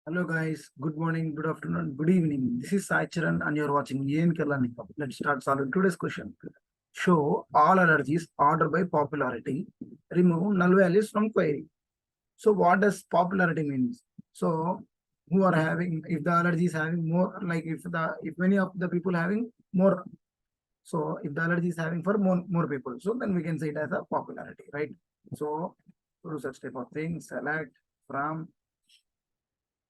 Hello guys, good morning, good afternoon, good evening. This is Sai Charan and you're watching EN Kerala Nikam. Let's start solving today's question. Show all allergies order by popularity. Remove null values from query. So what does popularity means? So who are having, if the allergy is having more, like if many of the people having more, so if the allergy is having for more people, so then we can say it as a popularity, right? So do such type of thing, select from.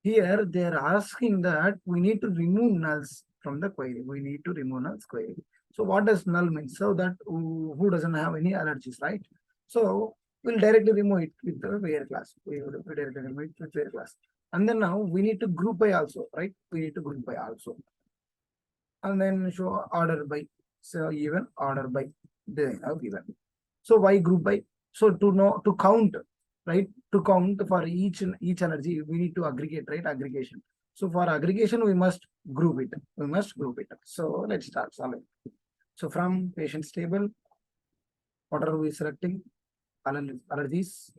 Here they are asking that we need to remove nulls from the query. We need to remove nulls query. So what does null mean? So that who doesn't have any allergies, right? So we'll directly remove it with the where class. We will directly remove it with where class. And then now we need to group by also, right? We need to group by also. And then show order by. So even order by they have given. So why group by? So to know to count, right? To count for each energy, we need to aggregate, right? Aggregation. So for aggregation, we must group it. We must group it. So let's start solving. So from patient's table, what are we selecting? Allergies,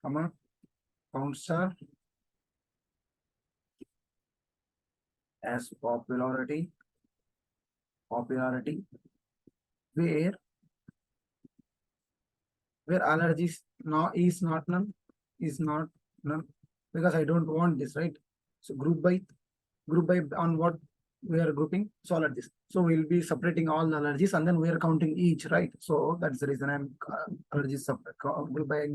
comma, count star as popularity, where allergies is not none, is not none, because I don't want this, right? So group by on what we are grouping. So allergies. So we'll be separating all the allergies and then we are counting each, right? So that's the reason I'm allergies group by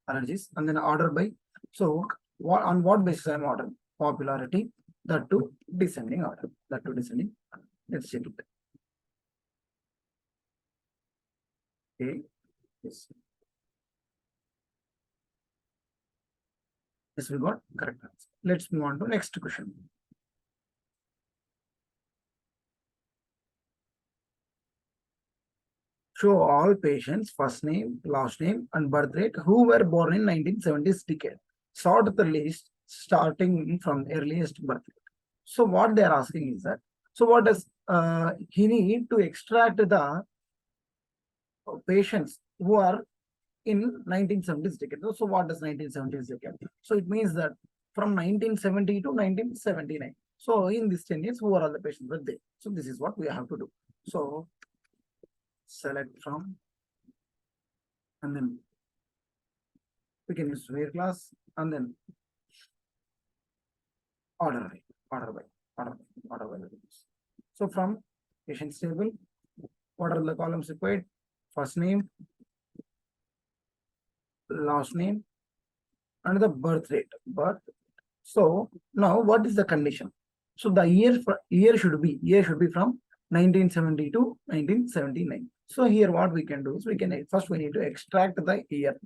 allergies and then order by. So what on what basis I'm ordering? Popularity, that to descending order. That to descending. Let's check it. Okay. Yes. Yes, we got correct answer. Let's move on to next question. Show all patients first name, last name, and birth date who were born in 1970s decade. Sort the list starting from earliest birth date. So what they are asking is that, so what does he need to extract the patients who are in 1970s decade? So what does 1970s decade? So it means that from 1970 to 1979. So in this 10 years, who are all the patients were there? So this is what we have to do. So select from, and then we can use where class, and then order by. So from patient's table, what are the columns required? First name, last name, and the birth rate. So now what is the condition? So the year should be from 1970 to 1979. So here what we can do is we need to extract the year.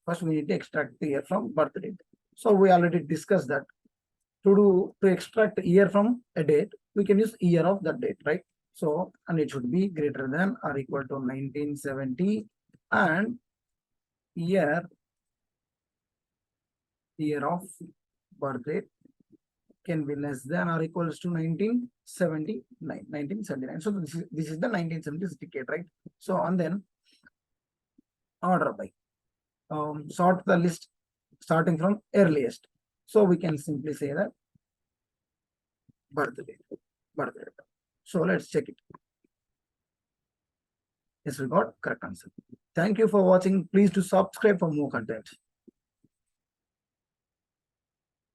First we need to extract the year from birth date. So we already discussed that to extract year from a date, we can use year of that date, right? So and it should be greater than or equal to 1970 and year of birth date can be less than or equals to 1979. So this is the 1970s decade, right? So and then order by. Sort the list starting from earliest. So we can simply say that birth date. So let's check it. Yes, we got correct answer. Thank you for watching. Please do subscribe for more content.